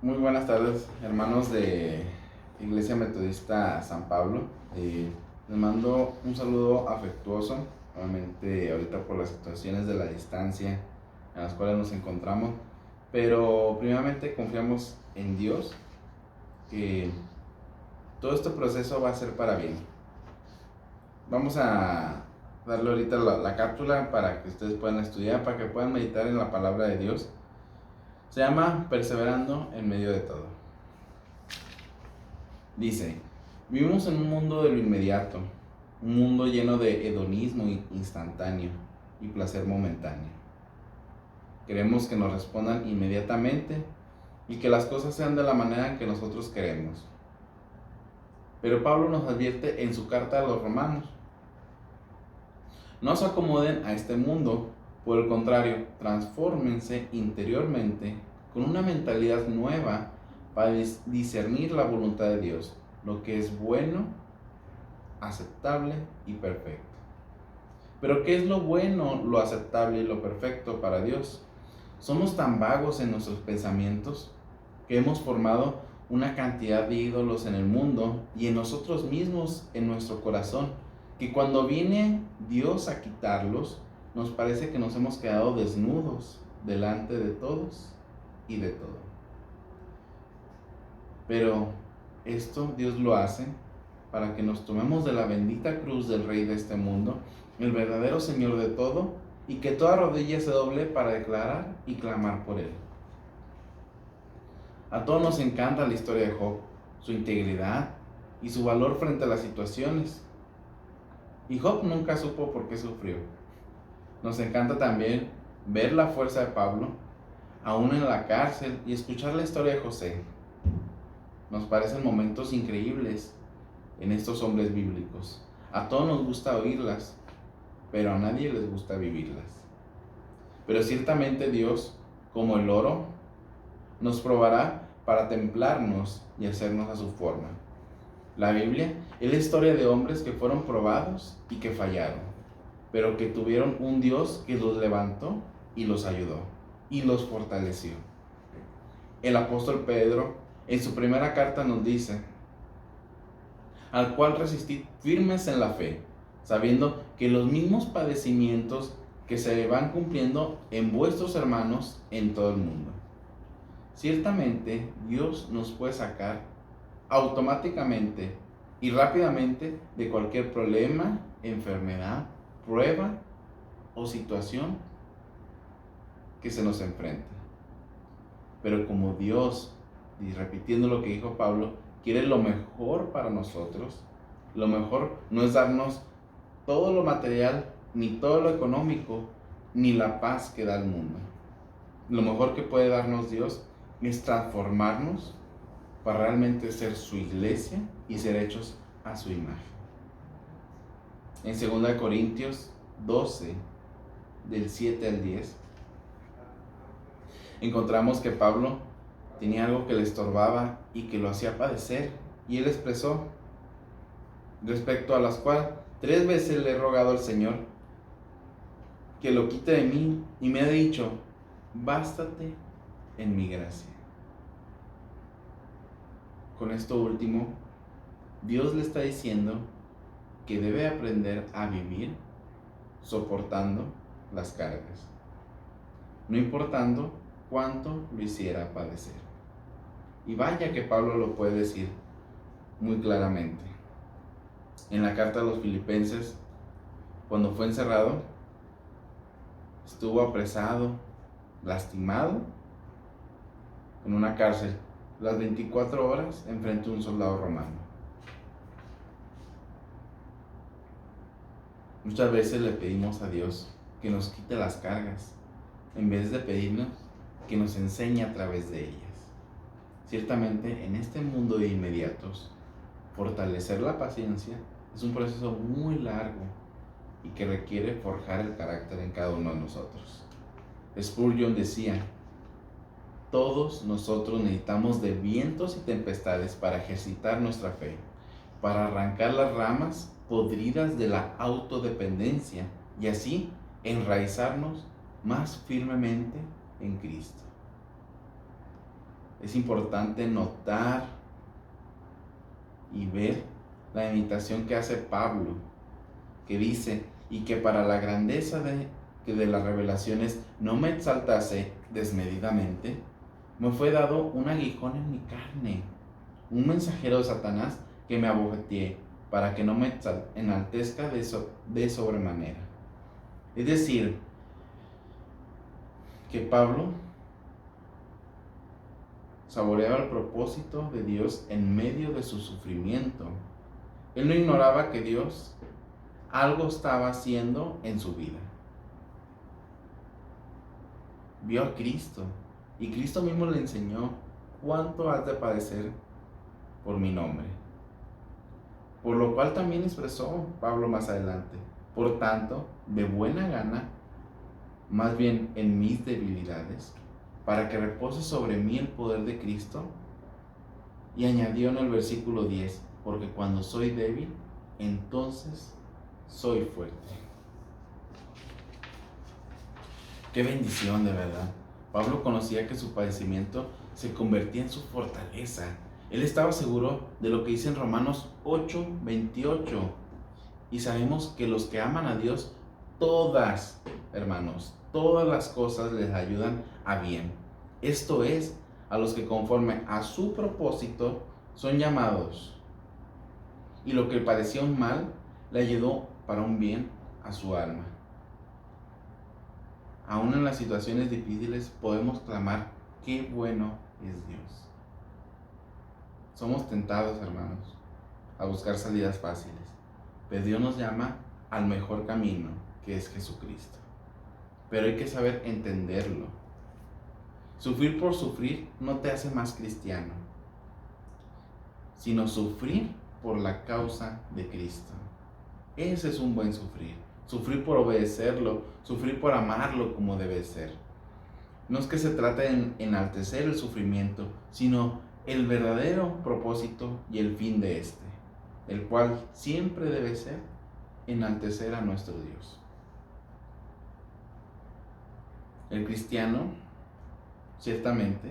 Muy buenas tardes, hermanos de Iglesia Metodista San Pablo. Les mando un saludo afectuoso, obviamente ahorita por las situaciones de la distancia en las cuales nos encontramos, pero primeramente confiamos en Dios, que todo este proceso va a ser para bien. Vamos a darle ahorita la cápsula para que ustedes puedan estudiar, para que puedan meditar en la palabra de Dios. Se llama Perseverando en medio de todo. Dice: vivimos en un mundo de lo inmediato, un mundo lleno de hedonismo instantáneo y placer momentáneo. Queremos que nos respondan inmediatamente y que las cosas sean de la manera en que nosotros queremos. Pero Pablo nos advierte en su carta a los romanos: no se acomoden a este mundo, por el contrario, transfórmense interiormente con una mentalidad nueva para discernir la voluntad de Dios, lo que es bueno, aceptable y perfecto. Pero ¿qué es lo bueno, lo aceptable y lo perfecto para Dios? Somos tan vagos en nuestros pensamientos que hemos formado una cantidad de ídolos en el mundo y en nosotros mismos, en nuestro corazón, que cuando viene Dios a quitarlos, nos parece que nos hemos quedado desnudos delante de todos y de todo. Pero esto Dios lo hace para que nos tomemos de la bendita cruz del Rey de este mundo, el verdadero Señor de todo, y que toda rodilla se doble para declarar y clamar por Él. A todos nos encanta la historia de Job, su integridad y su valor frente a las situaciones. Y Job nunca supo por qué sufrió. Nos encanta también ver la fuerza de Pablo, aún en la cárcel, y escuchar la historia de José. Nos parecen momentos increíbles en estos hombres bíblicos. A todos nos gusta oírlas, pero a nadie les gusta vivirlas. Pero ciertamente Dios, como el oro, nos probará para templarnos y hacernos a su forma. La Biblia es la historia de hombres que fueron probados y que fallaron, pero que tuvieron un Dios que los levantó y los ayudó y los fortaleció. El apóstol Pedro en su primera carta nos dice: al cual resistid firmes en la fe, sabiendo que los mismos padecimientos que se van cumpliendo en vuestros hermanos en todo el mundo. Ciertamente Dios nos puede sacar automáticamente y rápidamente de cualquier problema, enfermedad, prueba o situación que se nos enfrente. Pero como Dios, y repitiendo lo que dijo Pablo, quiere lo mejor para nosotros, lo mejor no es darnos todo lo material, ni todo lo económico, ni la paz que da el mundo. Lo mejor que puede darnos Dios es transformarnos para realmente ser su iglesia y ser hechos a su imagen. En 2 Corintios 12, del 7 al 10, encontramos que Pablo tenía algo que le estorbaba y que lo hacía padecer, y él expresó: respecto a las cuales 3 veces le he rogado al Señor que lo quite de mí, y me ha dicho: bástate en mi gracia. Con esto último, Dios le está diciendo que debe aprender a vivir soportando las cargas, no importando cuánto lo hiciera padecer. Y vaya que Pablo lo puede decir muy claramente. En la carta a los Filipenses, cuando fue encerrado, estuvo apresado, lastimado, en una cárcel, las 24 horas enfrente de un soldado romano. Muchas veces le pedimos a Dios que nos quite las cargas, en vez de pedirnos que nos enseñe a través de ellas. Ciertamente, en este mundo de inmediatos, fortalecer la paciencia es un proceso muy largo y que requiere forjar el carácter en cada uno de nosotros. Spurgeon decía: todos nosotros necesitamos de vientos y tempestades para ejercitar nuestra fe, para arrancar las ramas podridas de la autodependencia y así enraizarnos más firmemente en Cristo. es importante notar y ver la imitación que hace Pablo, que dice: y que para la grandeza de las revelaciones no me exaltase desmedidamente, me fue dado un aguijón en mi carne, un mensajero de Satanás que me abofeteé, para que no me enaltezca de sobremanera. Es decir, que Pablo saboreaba el propósito de Dios en medio de su sufrimiento. Él no ignoraba que Dios algo estaba haciendo en su vida. Vio a Cristo y Cristo mismo le enseñó: cuánto has de padecer por mi nombre. Por lo cual también expresó Pablo más adelante: por tanto, de buena gana, más bien en mis debilidades, para que repose sobre mí el poder de Cristo. Y añadió en el versículo 10: porque cuando soy débil, entonces soy fuerte. Qué bendición, de verdad. Pablo conocía que su padecimiento se convertía en su fortaleza. Él estaba seguro de lo que dice en Romanos 8:28. Y sabemos que los que aman a Dios, todas, hermanos, todas las cosas les ayudan a bien. Esto es, a los que conforme a su propósito son llamados. Y lo que parecía un mal, le ayudó para un bien a su alma. Aún en las situaciones difíciles podemos clamar: qué bueno es Dios. Somos tentados, hermanos, a buscar salidas fáciles, pero Dios nos llama al mejor camino, que es Jesucristo. Pero hay que saber entenderlo. Sufrir por sufrir no te hace más cristiano, sino sufrir por la causa de Cristo. Ese es un buen sufrir. Sufrir por obedecerlo, sufrir por amarlo como debe ser. No es que se trate de enaltecer el sufrimiento, sino el verdadero propósito y el fin de este, el cual siempre debe ser enaltecer a nuestro Dios. El cristiano, ciertamente,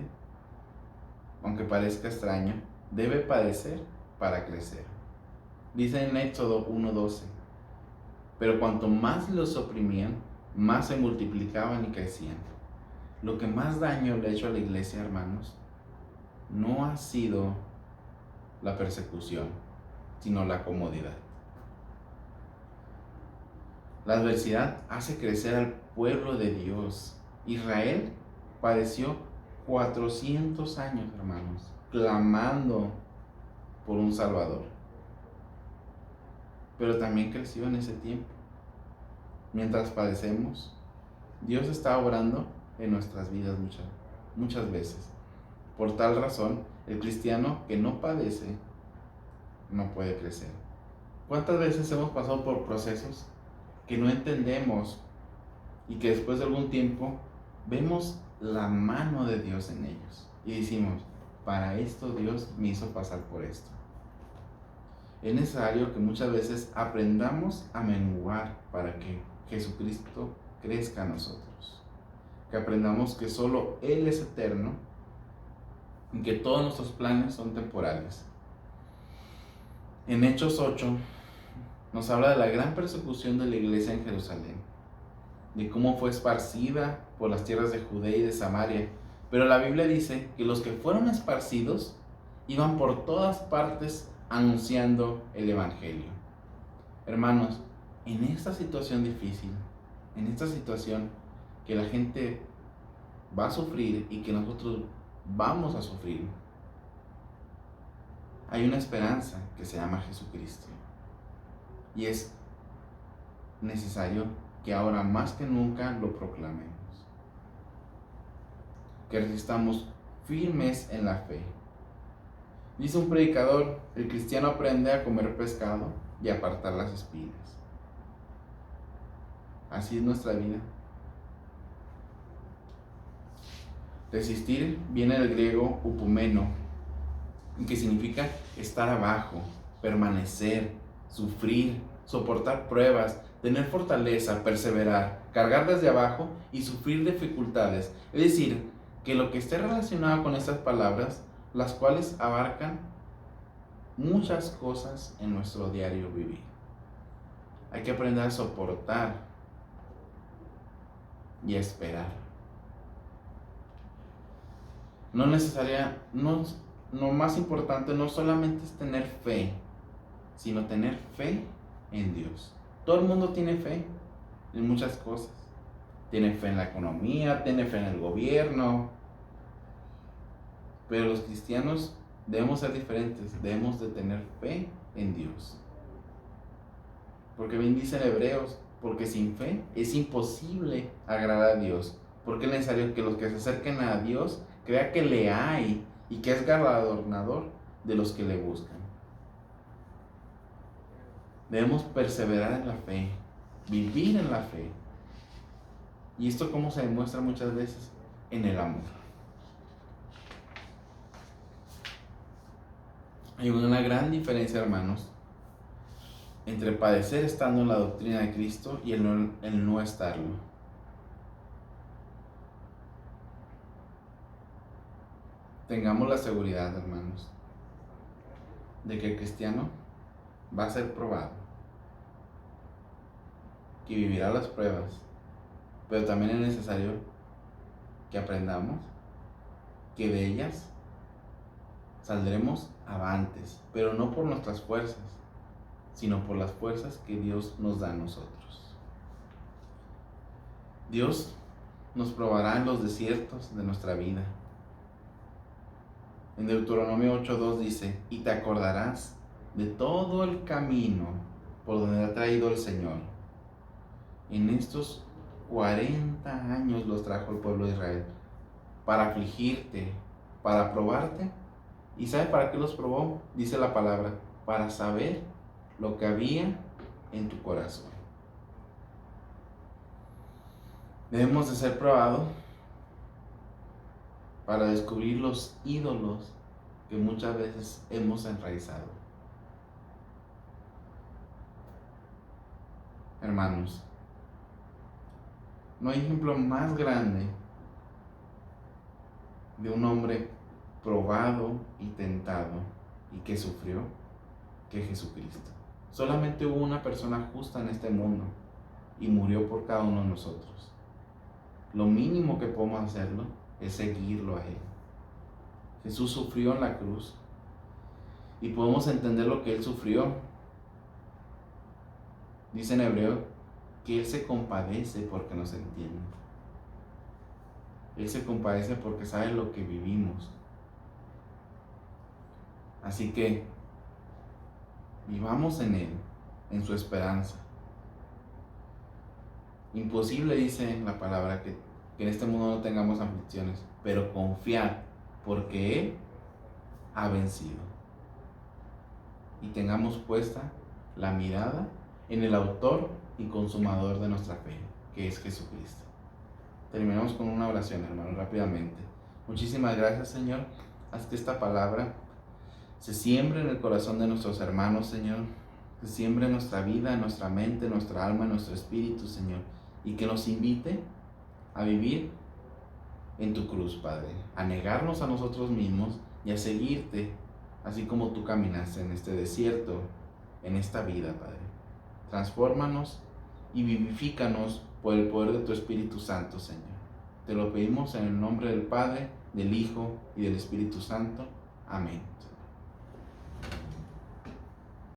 aunque parezca extraño, debe padecer para crecer. Dice en Éxodo 1:12: pero cuanto más los oprimían, más se multiplicaban y crecían. Lo que más daño le ha hecho a la iglesia, hermanos, no ha sido la persecución, sino la comodidad. La adversidad hace crecer al pueblo de Dios. Israel padeció 400 años, hermanos, clamando por un Salvador. Pero también creció en ese tiempo. Mientras padecemos, Dios está obrando en nuestras vidas muchas veces. Por tal razón, el cristiano que no padece no puede crecer. ¿Cuántas veces hemos pasado por procesos que no entendemos y que después de algún tiempo vemos la mano de Dios en ellos y decimos: para esto Dios me hizo pasar por esto? Es necesario que muchas veces aprendamos a menguar para que Jesucristo crezca a nosotros. Que aprendamos que solo Él es eterno y que todos nuestros planes son temporales. En Hechos 8 nos habla de la gran persecución de la iglesia en Jerusalén, de cómo fue esparcida por las tierras de Judea y de Samaria. Pero la Biblia dice que los que fueron esparcidos iban por todas partes anunciando el Evangelio. Hermanos, en esta situación difícil, en esta situación que la gente va a sufrir y que nosotros vamos a sufrir, hay una esperanza que se llama Jesucristo. Y es necesario que ahora más que nunca lo proclamemos. Que resistamos firmes en la fe. Dice un predicador: el cristiano aprende a comer pescado y a apartar las espinas. Así es nuestra vida. Resistir viene del griego upumeno, que significa estar abajo, permanecer, sufrir, soportar pruebas, tener fortaleza, perseverar, cargar desde abajo y sufrir dificultades. Es decir, que lo que esté relacionado con estas palabras, las cuales abarcan muchas cosas en nuestro diario vivir. Hay que aprender a soportar y a esperar. Lo más importante no solamente es tener fe, sino tener fe en Dios. Todo el mundo tiene fe en muchas cosas. Tiene fe en la economía, tiene fe en el gobierno. Pero los cristianos debemos ser diferentes, debemos de tener fe en Dios. Porque bien dice en Hebreos, porque sin fe es imposible agradar a Dios. Porque es necesario que los que se acerquen a Dios crean que le hay y que es galardonador de los que le buscan. Debemos perseverar en la fe, vivir en la fe. ¿Y esto cómo se demuestra muchas veces? En el amor. Hay una gran diferencia, hermanos, entre padecer estando en la doctrina de Cristo y el no estarlo. Tengamos la seguridad, hermanos, de que el cristiano va a ser probado, que vivirá las pruebas, pero también es necesario que aprendamos que de ellas saldremos avantes, pero no por nuestras fuerzas, sino por las fuerzas que Dios nos da a nosotros. Dios nos probará en los desiertos de nuestra vida. En Deuteronomio 8:2 dice, y te acordarás de todo el camino por donde te ha traído el Señor. En estos 40 años los trajo el pueblo de Israel para afligirte, para probarte. ¿Y sabe para qué los probó? Dice la palabra, para saber lo que había en tu corazón. Debemos de ser probados para descubrir los ídolos que muchas veces hemos enraizado. Hermanos, no hay ejemplo más grande de un hombre probado y tentado y que sufrió que Jesucristo. Solamente hubo una persona justa en este mundo y murió por cada uno de nosotros. Lo mínimo que podemos hacerlo es seguirlo a Él. Jesús sufrió en la cruz y podemos entender lo que Él sufrió. Dice en Hebreo que Él se compadece porque nos entiende. Él se compadece porque sabe lo que vivimos. Así que vivamos en Él, en su esperanza. Imposible, dice la palabra, que en este mundo no tengamos aflicciones, pero confiar, porque Él ha vencido. Y tengamos puesta la mirada en el autor y consumador de nuestra fe, que es Jesucristo. Terminamos con una oración, hermanos, rápidamente. Muchísimas gracias, Señor. Haz que esta palabra se siembre en el corazón de nuestros hermanos, Señor. Que siembre en nuestra vida, en nuestra mente, en nuestra alma, en nuestro espíritu, Señor. Y que nos invite a vivir en tu cruz, Padre. A negarnos a nosotros mismos y a seguirte, así como tú caminaste en este desierto, en esta vida, Padre. Transfórmanos y vivifícanos por el poder de tu Espíritu Santo, Señor. Te lo pedimos en el nombre del Padre, del Hijo y del Espíritu Santo. Amén.